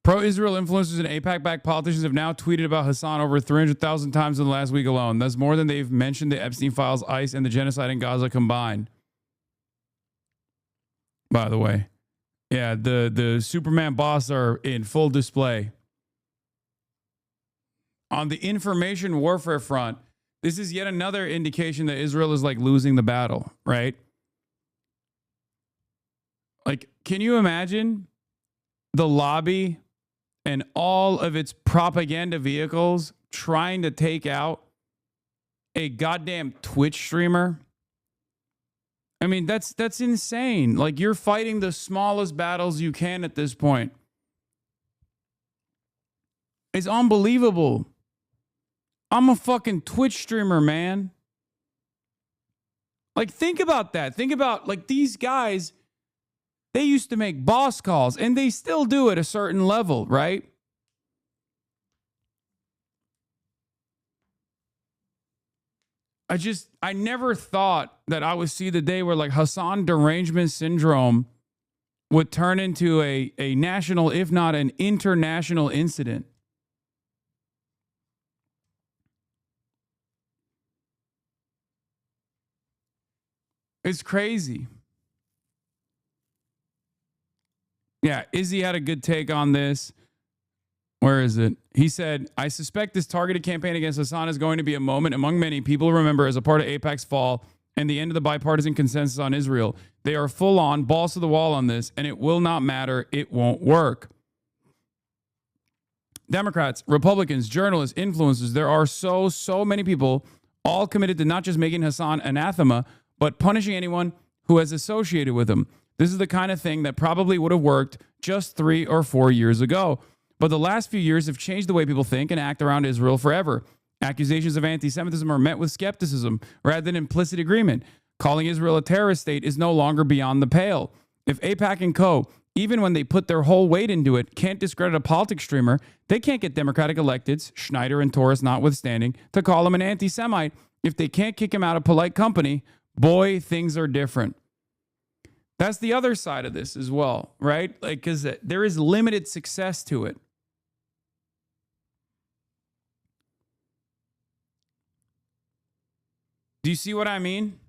Pro-Israel influencers and AIPAC-backed politicians have now tweeted about Hassan over 300,000 times in the last week alone. That's more than they've mentioned the Epstein files, ICE, and the genocide in Gaza combined. By the way. Yeah, the Superman boss are in full display. On the information warfare front, this is yet another indication that Israel is like losing the battle, right? Like, can you imagine the lobby and all of its propaganda vehicles trying to take out a goddamn Twitch streamer? I mean, that's insane. Like, you're fighting the smallest battles you can at this point. It's unbelievable. I'm a fucking Twitch streamer, man. Like, think about that. Think about, like, these guys, they used to make boss calls, and they still do at a certain level, right? I never thought that I would see the day where like Hassan derangement syndrome would turn into a national, if not an international incident. It's crazy. Yeah, Izzy had a good take on this. Where is it? He said, I suspect this targeted campaign against Hassan is going to be a moment among many people remember as a part of AIPAC's fall and the end of the bipartisan consensus on Israel. They are full on, balls to the wall on this, and it will not matter. It won't work. Democrats, Republicans, journalists, influencers, there are so many people all committed to not just making Hassan anathema, but punishing anyone who has associated with him. This is the kind of thing that probably would have worked just 3 or 4 years ago. But the last few years have changed the way people think and act around Israel forever. Accusations of anti-Semitism are met with skepticism rather than implicit agreement. Calling Israel a terrorist state is no longer beyond the pale. If AIPAC and co., even when they put their whole weight into it, can't discredit a politics streamer, they can't get Democratic electeds, Schneider and Torres notwithstanding, to call him an anti-Semite. If they can't kick him out of polite company, boy, things are different. That's the other side of this as well, right? Like, because there is limited success to it. Do you see what I mean?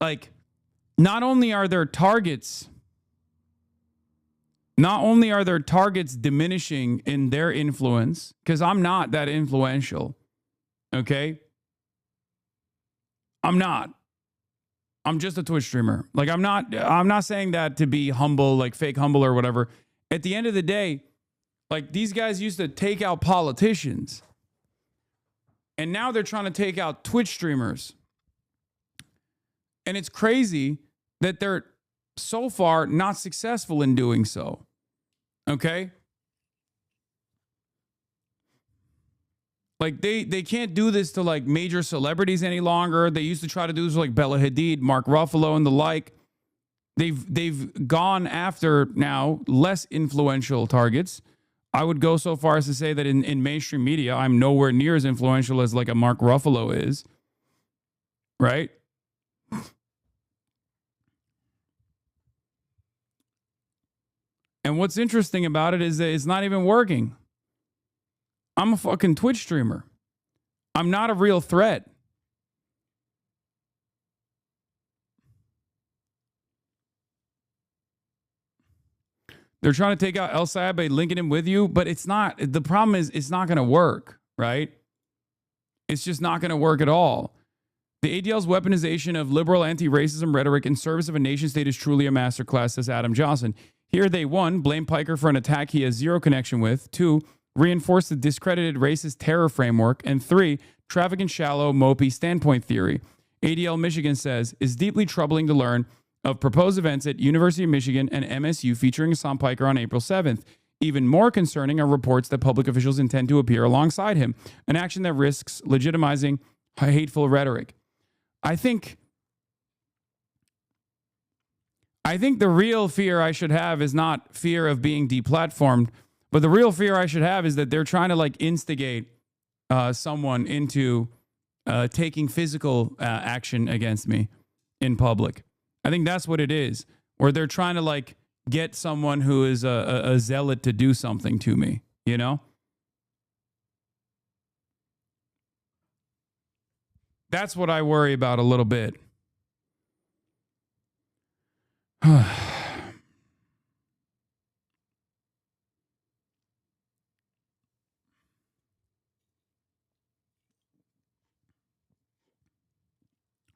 Like, not only are their targets diminishing in their influence, because I'm not that influential, okay? I'm not. I'm just a Twitch streamer. Like, I'm not saying that to be humble, like fake humble or whatever. At the end of the day, like, these guys used to take out politicians. And now they're trying to take out Twitch streamers. And it's crazy that they're so far not successful in doing so. Okay? Like, they can't do this to like major celebrities any longer. They used to try to do this with like Bella Hadid, Mark Ruffalo, and the like. They've gone after now less influential targets. I would go so far as to say that in mainstream media, I'm nowhere near as influential as like a Mark Ruffalo is. Right? And what's interesting about it is that it's not even working. I'm a fucking Twitch streamer. I'm not a real threat. They're trying to take out El Sayed by linking him with you, but it's not. The problem is it's not going to work, right? It's just not going to work at all. The ADL's weaponization of liberal anti-racism rhetoric in service of a nation state is truly a masterclass, says Adam Johnson. Here they, 1, blame Piker for an attack he has zero connection with. 2, reinforce the discredited racist terror framework. And 3, traffic in shallow, mopey standpoint theory. ADL Michigan says, is deeply troubling to learn of proposed events at University of Michigan and MSU featuring Hassan Piker on April 7th. Even more concerning are reports that public officials intend to appear alongside him, an action that risks legitimizing hateful rhetoric. I think the real fear I should have is not fear of being deplatformed, but the real fear I should have is that they're trying to like instigate someone into taking physical action against me in public. I think that's what it is, where they're trying to like get someone who is a zealot to do something to me, you know? That's what I worry about a little bit.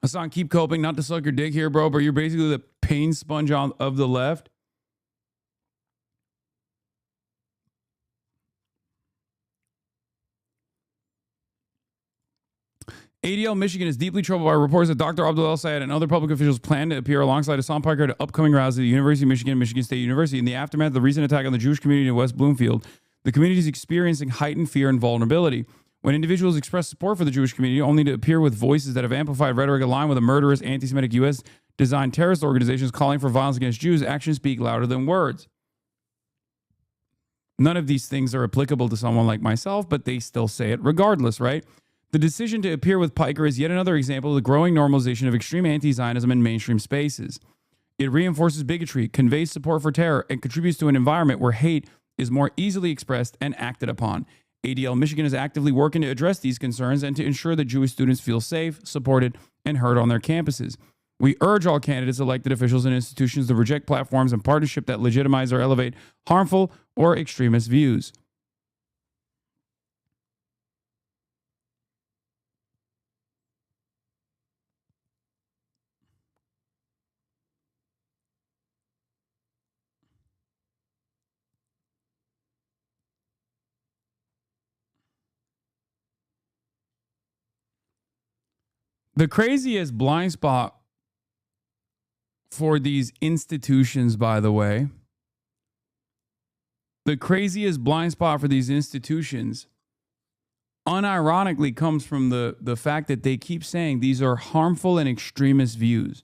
Hasan, keep coping. Not to suck your dick here, bro, but you're basically the pain sponge of the left. ADL Michigan is deeply troubled by reports that Dr. Abdul El Sayed and other public officials plan to appear alongside Hassan Piker at upcoming rallies at the University of Michigan, Michigan State University. In the aftermath of the recent attack on the Jewish community in West Bloomfield, the community is experiencing heightened fear and vulnerability. When individuals express support for the Jewish community only to appear with voices that have amplified rhetoric aligned with a murderous, anti-Semitic U.S.-designed terrorist organizations calling for violence against Jews, actions speak louder than words. None of these things are applicable to someone like myself, but they still say it regardless, right? The decision to appear with Piker is yet another example of the growing normalization of extreme anti-Zionism in mainstream spaces. It reinforces bigotry, conveys support for terror, and contributes to an environment where hate is more easily expressed and acted upon. ADL Michigan is actively working to address these concerns and to ensure that Jewish students feel safe, supported, and heard on their campuses. We urge all candidates, elected officials, and institutions to reject platforms and partnership that legitimize or elevate harmful or extremist views. The craziest blind spot for these institutions, by the way, the craziest blind spot for these institutions unironically comes from the fact that they keep saying these are harmful and extremist views.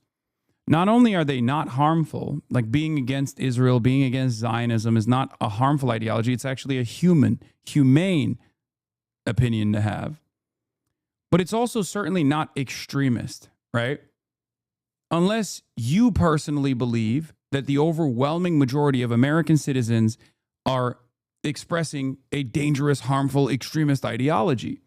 Not only are they not harmful, like being against Israel, being against Zionism is not a harmful ideology. It's actually a humane opinion to have. But it's also certainly not extremist, right? Unless you personally believe that the overwhelming majority of American citizens are expressing a dangerous, harmful, extremist ideology.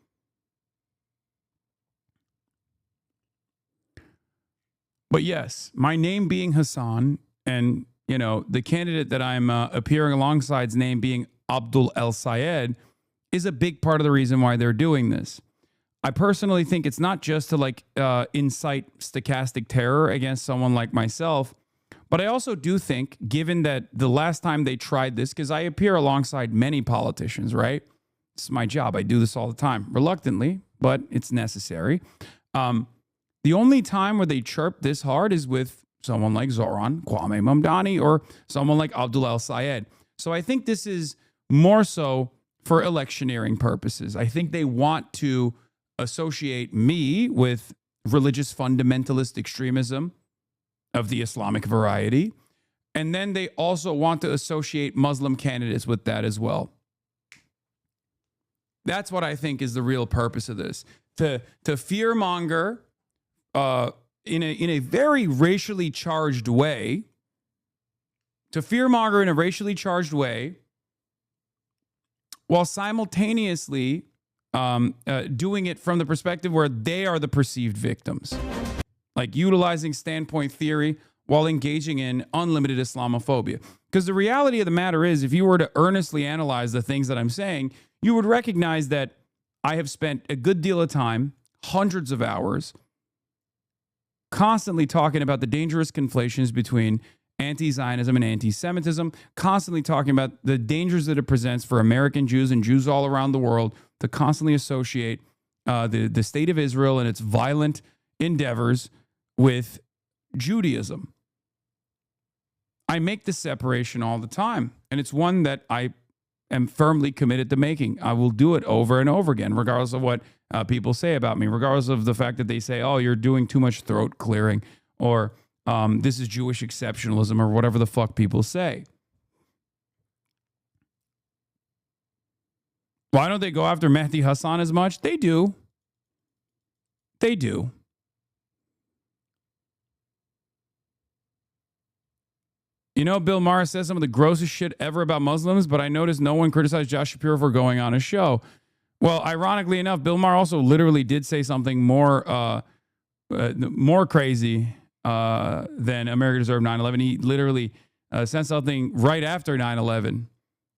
But yes, my name being Hasan and, the candidate that I'm appearing alongside, name being Abdul El Sayed, is a big part of the reason why they're doing this. I personally think it's not just to incite stochastic terror against someone like myself, but I also do think, given that the last time they tried this, because I appear alongside many politicians, right? It's my job. I do this all the time, reluctantly, but it's necessary. The only time where they chirp this hard is with someone like Zoran, Kwame Mamdani, or someone like Abdul El Sayed. So I think this is more so for electioneering purposes. I think they want to associate me with religious fundamentalist extremism of the Islamic variety. And then they also want to associate Muslim candidates with that as well. That's what I think is the real purpose of this. To fearmonger in a very racially charged way, while simultaneously doing it from the perspective where they are the perceived victims, like utilizing standpoint theory while engaging in unlimited Islamophobia. Because the reality of the matter is, if you were to earnestly analyze the things that I'm saying, you would recognize that I have spent a good deal of time, hundreds of hours, constantly talking about the dangerous conflations between anti-Zionism and anti-Semitism, constantly talking about the dangers that it presents for American Jews and Jews all around the world to constantly associate the state of Israel and its violent endeavors with Judaism. I make this separation all the time, and it's one that I am firmly committed to making. I will do it over and over again, regardless of what people say about me, regardless of the fact that they say, oh, you're doing too much throat clearing, or this is Jewish exceptionalism, or whatever the fuck people say. Why don't they go after Mehdi Hasan as much? They do. They do. You know, Bill Maher says some of the grossest shit ever about Muslims, but I noticed no one criticized Josh Shapiro for going on his show. Well, ironically enough, Bill Maher also literally did say something more crazy than America Deserved 9/11. He literally said something right after 9/11.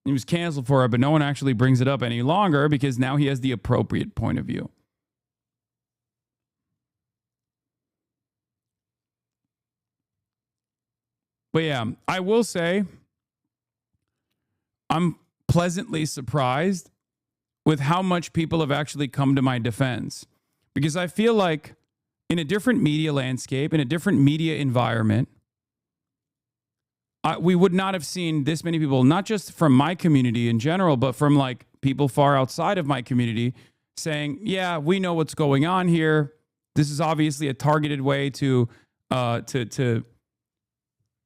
He was canceled for it, but no one actually brings it up any longer because now he has the appropriate point of view. But yeah, I will say I'm pleasantly surprised with how much people have actually come to my defense, because I feel like in a different media landscape, in a different media environment, we would not have seen this many people, not just from my community in general, but from like people far outside of my community saying, yeah, we know what's going on here. This is obviously a targeted way to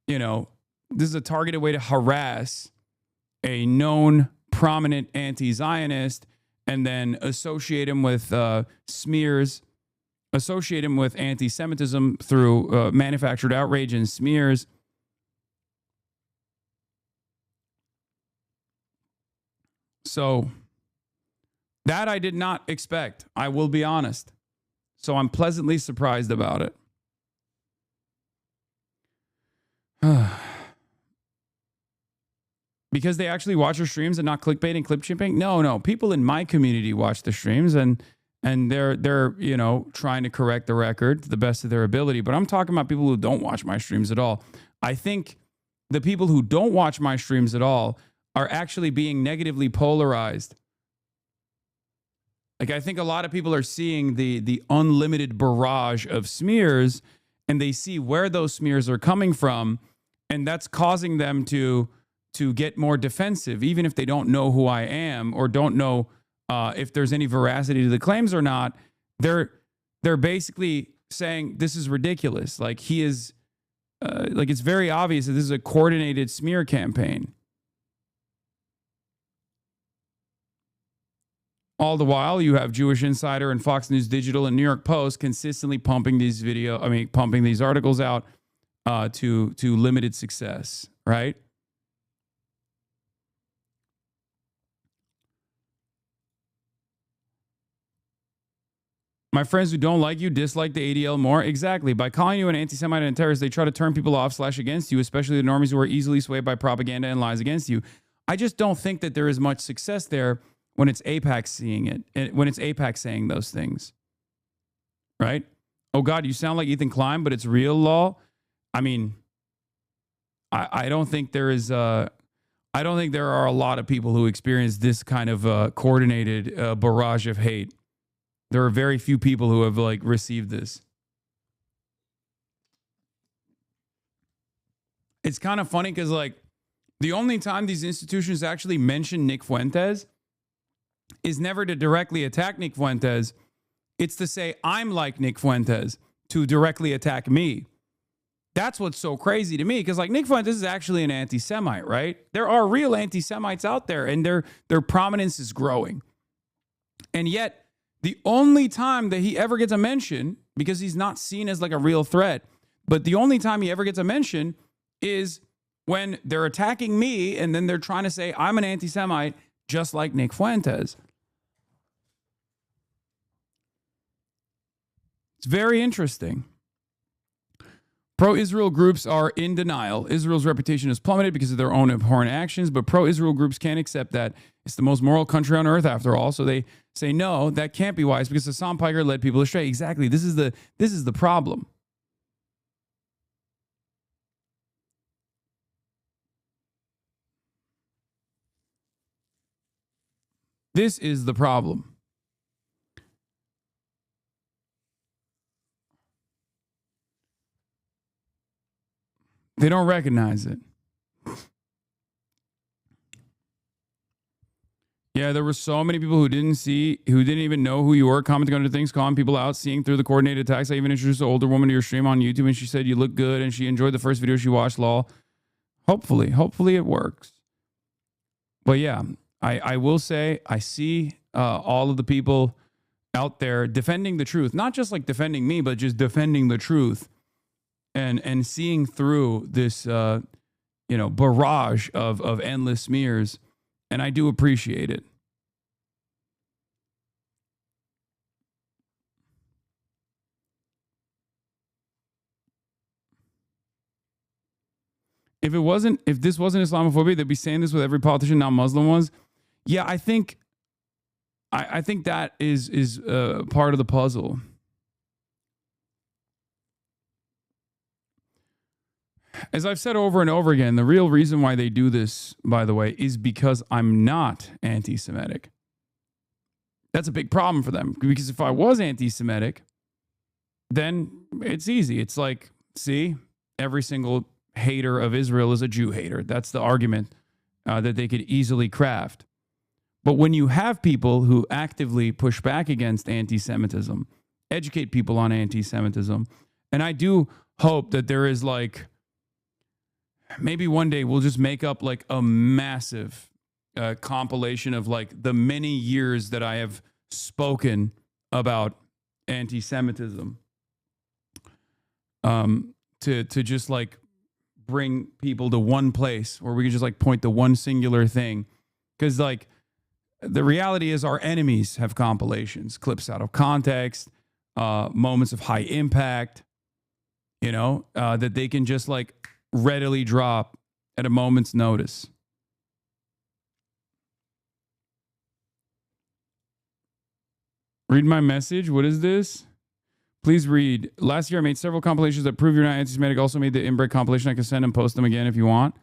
this is a targeted way to harass a known prominent anti-Zionist and then associate him with smears, associate him with anti-Semitism through manufactured outrage and smears. So that I did not expect, I will be honest. So I'm pleasantly surprised about it. Because they actually watch our streams and not clickbait and clip chipping? No. People in my community watch the streams and they're trying to correct the record to the best of their ability. But I'm talking about people who don't watch my streams at all. I think the people who don't watch my streams at all are actually being negatively polarized. Like, I think a lot of people are seeing the unlimited barrage of smears, and they see where those smears are coming from, and that's causing them to get more defensive, even if they don't know who I am or don't know if there's any veracity to the claims or not. They're basically saying this is ridiculous. Like, he is, like, it's very obvious that this is a coordinated smear campaign. All the while, you have Jewish Insider and Fox News Digital and New York Post consistently pumping these articles out to limited success, right? My friends who don't like you dislike the ADL more. Exactly. By calling you an anti-Semite and a terrorist, they try to turn people off / against you, especially the normies who are easily swayed by propaganda and lies against you. I just don't think that there is much success there when it's AIPAC seeing it, when it's AIPAC saying those things, right? Oh God, you sound like Ethan Klein, but it's real law. I mean, I don't think there is. I don't think there are a lot of people who experience this kind of coordinated barrage of hate. There are very few people who have like received this. It's kind of funny because like the only time these institutions actually mention Nick Fuentes is never to directly attack Nick Fuentes. It's to say, I'm like Nick Fuentes, to directly attack me. That's what's so crazy to me, because like Nick Fuentes is actually an anti-Semite, right? There are real anti-Semites out there, and their prominence is growing. And yet, the only time that he ever gets a mention, because he's not seen as like a real threat, but the only time he ever gets a mention is when they're attacking me, and then they're trying to say I'm an anti-Semite, just like Nick Fuentes. It's very interesting. Pro-Israel groups are in denial. Israel's reputation has plummeted because of their own abhorrent actions, but pro-Israel groups can't accept that. It's the most moral country on earth, after all. So they say, no, that can't be wise because Hassan Piker led people astray. Exactly. This is the problem. This is the problem. They don't recognize it. Yeah, there were so many people who didn't even know who you were, commenting under things, calling people out, seeing through the coordinated attacks. I even introduced an older woman to your stream on YouTube, and she said you look good, and she enjoyed the first video she watched, lol. Hopefully it works. But yeah, I will say I see all of the people out there defending the truth, not just like defending me, but just defending the truth and seeing through this barrage of endless smears, and I do appreciate it. If this wasn't Islamophobia, they'd be saying this with every politician now Muslim was. Yeah, I think that is part of the puzzle. As I've said over and over again, the real reason why they do this, by the way, is because I'm not anti-Semitic. That's a big problem for them, because if I was anti-Semitic, then it's easy. It's like, see, every single hater of Israel is a Jew hater. That's the argument that they could easily craft. But when you have people who actively push back against anti-Semitism, educate people on anti-Semitism, and I do hope that there is like, maybe one day we'll just make up like a massive compilation of like the many years that I have spoken about anti-Semitism, to just like bring people to one place where we can just like point to one singular thing. Because like the reality is our enemies have compilations, clips out of context, moments of high impact, that they can just like readily drop at a moment's notice. Read my message. What is this? Please read. Last year I made several compilations that prove you're not anti-Semitic. Also made the inbred compilation. I can send and post them again if you want.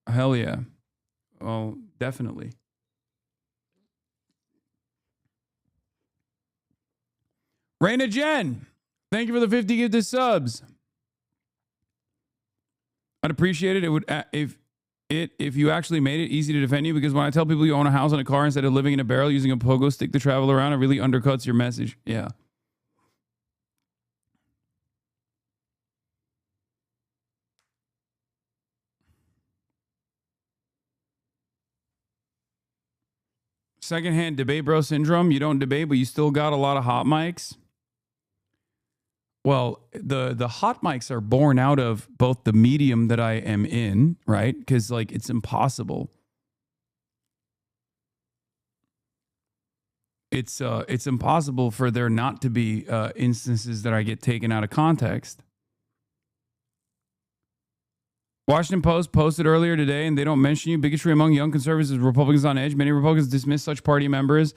Hell yeah. Oh, definitely. Raina Jen, thank you for the 50 gifted subs. I'd appreciate it. It would if you actually made it easy to defend you, because when I tell people you own a house and a car instead of living in a barrel using a pogo stick to travel around, it really undercuts your message. Yeah. Secondhand debate bro syndrome. You don't debate, but you still got a lot of hot mics. Well, the hot mics are born out of both the medium that I am in, right? Because like it's impossible. It's impossible for there not to be instances that I get taken out of context. Washington Post posted earlier today, and they don't mention you. Bigotry among young conservatives is Republicans on edge. Many Republicans dismiss such party members